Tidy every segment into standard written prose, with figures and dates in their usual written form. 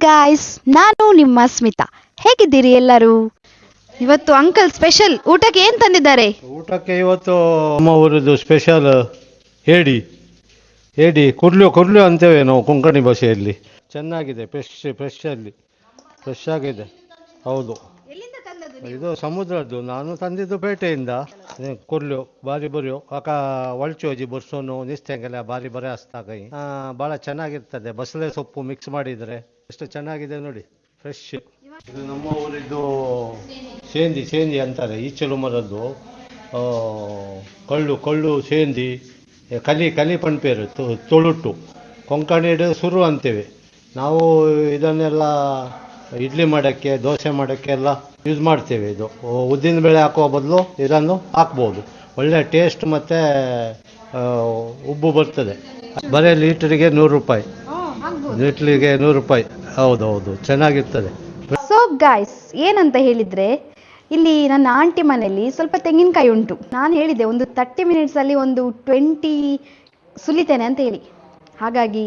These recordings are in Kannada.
ಗಾಯ್ಸ್, ನಾನು ನಿಮ್ಮ ಸ್ಮಿತಾ. ಹೇಗಿದ್ದೀರಿ ಎಲ್ಲರೂ? ಇವತ್ತು ಅಂಕಲ್ ಸ್ಪೆಷಲ್ ಊಟಕ್ಕೆ ಏನ್ ತಂದಿದ್ದಾರೆ? ಊಟಕ್ಕೆ ಇವತ್ತು ಅಮ್ಮ ಊರದ್ದು ಸ್ಪೆಷಲ್ ಏಡಿ ಏಡಿ ಕುರ್ಲು ಕುರ್ಲು ಅಂತೇವೆ ನಾವು ಕೊಂಕಣಿ ಭಾಷೆಯಲ್ಲಿ. ಚೆನ್ನಾಗಿದೆ, ಫ್ರೆಶ್ ಆಗಿದೆ. ಹೌದು, ಇದು ಸಮುದ್ರದ್ದು. ನಾನು ತಂದಿದ್ದು ಪೇಟೆಯಿಂದ. ಕುರ್ಲು ಬಾರಿ ಬರೆಯೋ ಆಕ ಒಳ್ಚೋಜಿ ಬರ್ಸೋನು ನಿಸ್ತಂಗೆಲ್ಲ ಬಾರಿ ಬರೆ ಹಸ್ತಾಗೈ ಭಾಳ ಚೆನ್ನಾಗಿರ್ತದೆ. ಬಸಳೆ ಸೊಪ್ಪು ಮಿಕ್ಸ್ ಮಾಡಿದರೆ ಎಷ್ಟು ಚೆನ್ನಾಗಿದೆ ನೋಡಿ, ಫ್ರೆಶ್. ಇದು ನಮ್ಮ ಊರಿದ್ದು ಸೇಂದಿ ಅಂತಾರೆ, ಈಚಲು ಮರದ್ದು. ಕಳ್ಳು ಸೇಂದಿ, ಕಲಿ ಪಣ್ಪೇರು ತೊಳುಟ್ಟು, ಕೊಂಕಣಿಡು ಸುರು ಅಂತೇವೆ ನಾವು. ಇದನ್ನೆಲ್ಲ ಇಡ್ಲಿ ಮಾಡೋಕ್ಕೆ, ದೋಸೆ ಮಾಡೋಕ್ಕೆ ಎಲ್ಲ ಯೂಸ್ ಮಾಡ್ತೇವೆ. ಇದು ಉದ್ದಿನ ಬೇಳೆ ಹಾಕುವ ಬದಲು ಇದನ್ನು ಹಾಕ್ಬೋದು. ಒಳ್ಳೆ ಟೇಸ್ಟ್ ಮತ್ತು ಉಬ್ಬು ಬರ್ತದೆ. ಬರೀ ಲೀಟ್ರಿಗೆ 100 ರೂಪಾಯಿ. ಲೀಟ್ರಿಗೆ 100 ರೂಪಾಯಿ. ಹೌದೌದು, ಚೆನ್ನಾಗಿರ್ತದೆ. ಸೊ ಗಾಯ್ಸ್, ಏನಂತ ಹೇಳಿದ್ರೆ, ಇಲ್ಲಿ ನನ್ನ ಆಂಟಿ ಮನೆಯಲ್ಲಿ ಸ್ವಲ್ಪ ತೆಂಗಿನಕಾಯಿ ಉಂಟು. ನಾನು ಹೇಳಿದೆ ಒಂದು 30 ಮಿನಿಟ್ಸಲ್ಲಿ ಒಂದು 20 ಸುಲಿತೇನೆ ಅಂತ ಹೇಳಿ. ಹಾಗಾಗಿ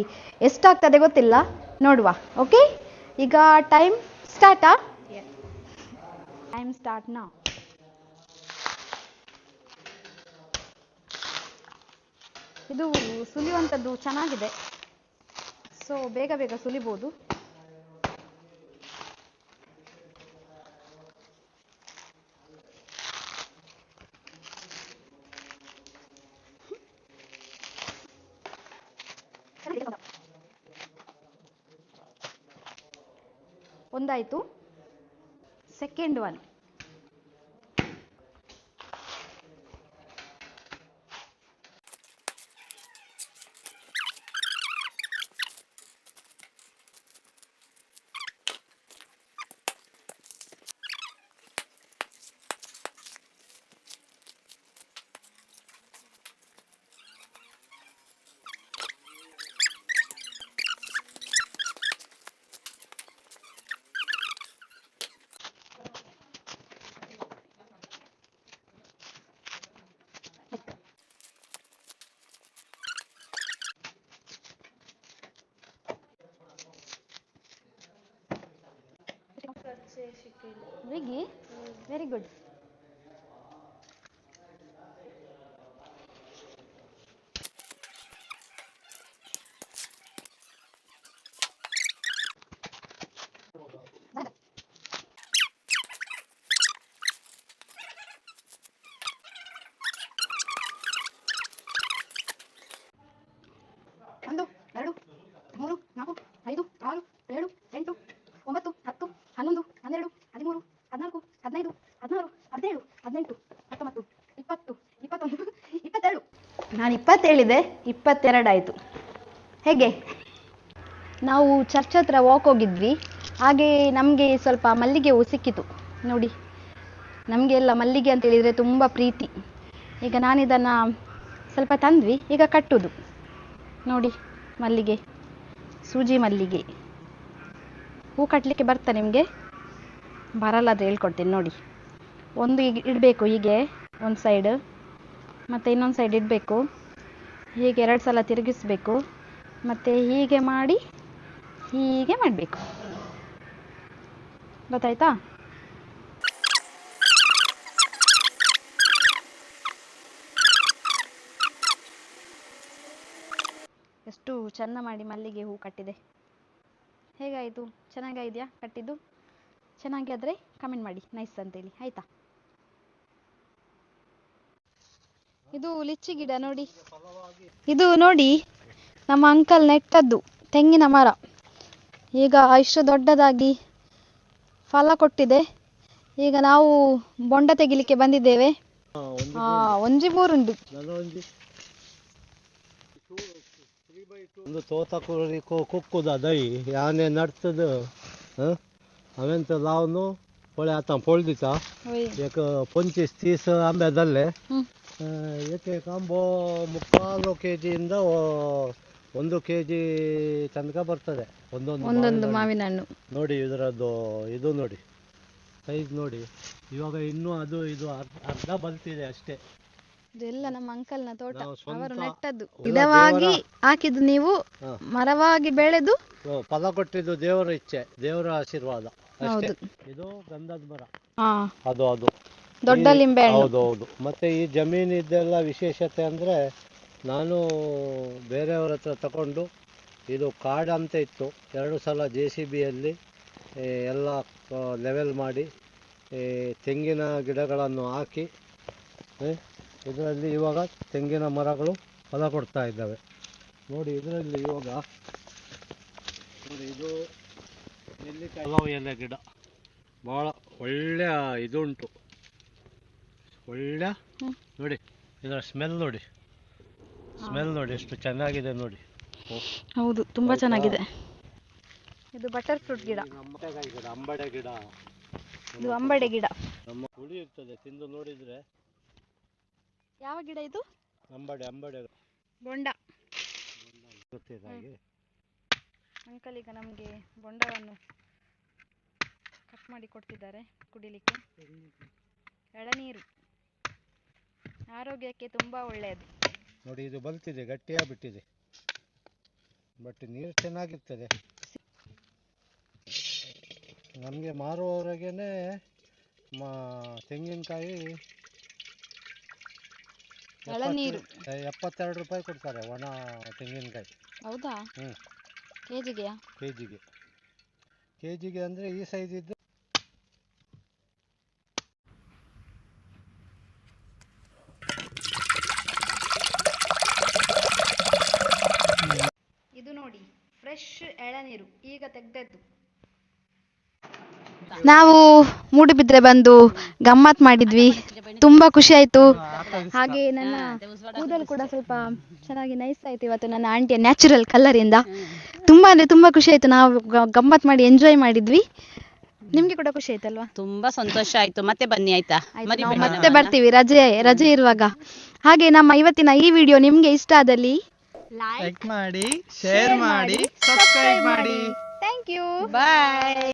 ಎಷ್ಟಾಗ್ತದೆ ಗೊತ್ತಿಲ್ಲ, ನೋಡುವ. ಓಕೆ, ಈಗ ಟೈಮ್ ಸ್ಟಾರ್ಟಾ? ಟೈಮ್ ಸ್ಟಾರ್ಟ್ ನಾ. ಇದು ಸುಲಿಯುವಂಥದ್ದು ಚೆನ್ನಾಗಿದೆ, ಸೊ ಬೇಗ ಬೇಗ ಸುಲಿಬೋದು. ಒಂದಾಯಿತು. Second one. Very good. ಒಂದು, ಎರಡು, ಮೂರು, ನಾಲ್ಕು, ಐದು, ಆರು, ಏಳು, ಎಂಟು, 9, 10, 11, 12, 13, 14, 15, 16, 17, 18, 19, 20, 21, 22. ನಾನು 20 ಹೇಳಿದೆ, 22 ಆಯಿತು. ಹೇಗೆ? ನಾವು ಚರ್ಚ್ ಹತ್ರ ವಾಕ್ ಹೋಗಿದ್ವಿ. ಹಾಗೆ ನಮಗೆ ಸ್ವಲ್ಪ ಮಲ್ಲಿಗೆ ಹೂ ಸಿಕ್ಕಿತು ನೋಡಿ. ನಮಗೆ ಎಲ್ಲ ಮಲ್ಲಿಗೆ ಅಂತ ಹೇಳಿದರೆ ತುಂಬ ಪ್ರೀತಿ. ಈಗ ನಾನಿದನ್ನು ಸ್ವಲ್ಪ ತಂದ್ವಿ, ಈಗ ಕಟ್ಟುದು ನೋಡಿ. ಮಲ್ಲಿಗೆ, ಸೂಜಿ ಮಲ್ಲಿಗೆ ಹೂ ಕಟ್ಟಲಿಕ್ಕೆ ಬರ್ತಾ ನಿಮಗೆ? ಬರಲ್ಲ ಅದು ಹೇಳ್ಕೊಡ್ತೀನಿ ನೋಡಿ. ಒಂದು ಈಗ ಇಡಬೇಕು ಹೀಗೆ ಒಂದು ಸೈಡ್, ಮತ್ತು ಇನ್ನೊಂದು ಸೈಡ್ ಇಡಬೇಕು. ಹೀಗೆ 2 ಸಲ ತಿರುಗಿಸ್ಬೇಕು, ಮತ್ತು ಹೀಗೆ ಮಾಡಿ ಹೀಗೆ ಮಾಡಬೇಕು. ಗೊತ್ತಾಯ್ತಾ? ಎಷ್ಟು ಚೆಂದ ಮಾಡಿ ಮಲ್ಲಿಗೆ ಹೂ ಕಟ್ಟಿದೆ. ಹೇಗಾಯಿತು? ಚೆನ್ನಾಗಿದೆಯಾ ಕಟ್ಟಿದ್ದು? ಚೆನ್ನಾಗಿ ಆದರೆ ಕಮೆಂಟ್ ಮಾಡಿ ನೈಸ್ ಅಂತೇಳಿ, ಆಯಿತಾ? ಇದು ಲಿಚ್ಚಿ ಗಿಡ ನೋಡಿ. ಇದು ನೋಡಿ ನಮ್ಮ ಅಂಕಲ್ ನೆಟ್ಟದ್ದು ತೆಂಗಿನ ಮರ. ಈಗ ಇಷ್ಟು ದೊಡ್ಡದಾಗಿ ಫಲ ಕೊಟ್ಟಿದೆ. ಈಗ ನಾವು ಬೊಂಡ ತೆಗಿಲಿಕ್ಕೆ ಬಂದಿದ್ದೇವೆ. ಒಂಜಿ ಮೂರುಂಡು. ಒಂದು ತೋತಕೂರಿ ಕುಕ್ಕುದ ದೈ ಯಾನೆ ನಡ್ತದ ಅವೆಂತ ಲಾವ್ನು ಪೊಳೆ ಆತ ಪೊಳ್ದಿತ ಏಕ 25-30 ಆಂಬೆ ಅದಲ್ಲೇ ಏಕೆ ಕಾಂಬೋ 3/4 kg-ಯಿಂದ 1 kg ತನಕ ಬರ್ತದೆ ಒಂದೊಂದು ಮಾವಿನ ಹಣ್ಣು ನೋಡಿ. ಇದರದ್ದು ಇದು ನೋಡಿ, ಸೈಜ್ ನೋಡಿ. ಇವಾಗ ಇನ್ನೂ ಅದು ಇದು ಅರ್ಧ ಬಲ್ತಿದೆ ಅಷ್ಟೇ. ಇದೆಲ್ಲ ನಮ್ಮ ಅಂಕಲ್ನ ತೋಟ, ನಾವು ಸ್ವಂತ ಅವರು ನೆಟ್ಟದ್ದು. ಎಲ್ಲ ಗಿಡವಾಗಿ ದೇವರ- ಹಾಕಿದ್ದು ನೀವು, ಹಾ. ಮರವಾಗಿ ಬೆಳೆದು. ಫಲ ಕೊಟ್ಟಿದ್ದು ದೇವರ ಇಚ್ಛೆ, ದೇವರ ಆಶೀರ್ವಾದ ಅಷ್ಟೇ. ಹೌದು. ಇದು ಗಂಧದ ಮರ, ಹಾ, ಅದು ದೊಡ್ಡ ಲಿಂಬೆ ಹಣ್ಣು. ಹೌದು. ಮತ್ತೆ ಈ ಜಮೀನಿದ್ದೆಲ್ಲ ವಿಶೇಷತೆ ಅಂದರೆ, ನಾನು ಬೇರೆಯವ್ರ ಹತ್ರ ತಗೊಂಡು, ಇದು ಕಾಡು ಅಂತ ಇತ್ತು, 2 ಸಲ JCBಯಲ್ಲಿ ಎಲ್ಲ ಲೆವೆಲ್ ಮಾಡಿ ತೆಂಗಿನ ಗಿಡಗಳನ್ನು ಹಾಕಿ, ಇದರಲ್ಲಿ ಇವಾಗ ತೆಂಗಿನ ಮರಗಳು ಫಲ ಕೊಡ್ತಾ ಇದ್ದಾವೆ. ನೋಡಿ ಇದರಲ್ಲಿ ಇವಾಗ ನೋಡಿ, ಇದು ನೆಲ್ಲಿಕಾಯಿ ಎಲೆ ಗಿಡ, ಭಾಳ ಒಳ್ಳೆಯ ಇದುಂಟು, ಒಳ್ಳೆ ನೋಡಿ ಇದರ ಸ್ಮೆಲ್ ನೋಡಿ, ಎಷ್ಟು ಚೆನ್ನಾಗಿದೆ ನೋಡಿ. ಹೌದು, ತುಂಬಾ ಚೆನ್ನಾಗಿದೆ. ಇದು ಬಟರ್ ಫ್ರೂಟ್ ಗಿಡ, ಅಂಬಡೆ ಗಿಡ, ಇದು ಅಂಬಡೆ ಗಿಡ. ನಮ್ಮ ಹುಳಿ ಇರ್ತದೆ, ತಿಂದು ನೋಡಿದ್ರೆ. ಯಾವ ಗಿಡ ಇದು? ಅಂಬಡೆ ಬೊಂಡ. ಗೊತ್ತಿದೆ ಹಾಗೆ. ಅಂಕಲ್ ಈಗ ನಮಗೆ ಬೊಂಡವನ್ನು ಕಟ್ ಮಾಡಿ ಕೊಡ್ತಿದ್ದಾರೆ ಕುಡಿಲಿಕ್ಕೆ. ಎಳನೀರು ಆರೋಗ್ಯಕ್ಕೆ ತುಂಬಾ ಒಳ್ಳೆಯದು. ನೋಡಿ ಇದು ಬಲ್ತಿದೆ, ಗಟ್ಟಿಯಾಗ್ಬಿಟ್ಟಿದೆ, ಬಟ್ ನೀರು ಚೆನ್ನಾಗಿರ್ತದೆ. ನಮಗೆ ಮಾರುವವರೆಗೇನೆ ತೆಂಗಿನಕಾಯಿ ಎಳನೀರು 72 ರೂಪಾಯಿ ಕೊಡ್ತಾರೆ, ಒಣ ತೆಂಗಿನಕಾಯಿ. ಹೌದಾ? ಕೆಜಿಗೆ ಅಂದರೆ ಈ ಸೈಜ್ ಇದ್ದು. ಇದು ನೋಡಿ ಫ್ರೆಶ್ ಎಳನೀರು, ಈಗ ತೆಗ್ದದ್ದು. ನಾವು ಮೂಡುಬಿದ್ರೆ ಬಂದು ಗಮ್ಮತ್ ಮಾಡಿದ್ವಿ, ತುಂಬಾ ಖುಷಿ ಆಯ್ತು. ಹಾಗೆ ನನ್ನ ಕೂದಲು ಕೂಡ ಸ್ವಲ್ಪ ಚೆನ್ನಾಗಿ ನೈಸ್ ಆಯ್ತು ಇವತ್ತು, ನನ್ನ ಆಂಟಿಯ ನ್ಯಾಚುರಲ್ ಕಲರ್ ಇಂದ. ತುಂಬಾ ಅಂದ್ರೆ ತುಂಬಾ ಖುಷಿ ಆಯ್ತು, ನಾವು ಗಮ್ಮತ್ ಮಾಡಿ ಎಂಜಾಯ್ ಮಾಡಿದ್ವಿ. ನಿಮ್ಗೆ ಕೂಡ ಖುಷಿ ಆಯ್ತಲ್ವಾ? ತುಂಬಾ ಸಂತೋಷ ಆಯ್ತು. ಮತ್ತೆ ಬನ್ನಿ ಆಯ್ತಾ? ನಾವು ಮತ್ತೆ ಬರ್ತೀವಿ ರಜೆ ಇರುವಾಗ. ಹಾಗೆ ನಮ್ಮ ಇವತ್ತಿನ ಈ ವಿಡಿಯೋ ನಿಮ್ಗೆ ಇಷ್ಟ ಆದಲ್ಲಿ ಲೈಕ್ ಮಾಡಿ, ಶೇರ್ ಮಾಡಿ, ಸಬ್ಸ್ಕ್ರೈಬ್ ಮಾಡಿ. Thank you. ಬಾಯ್.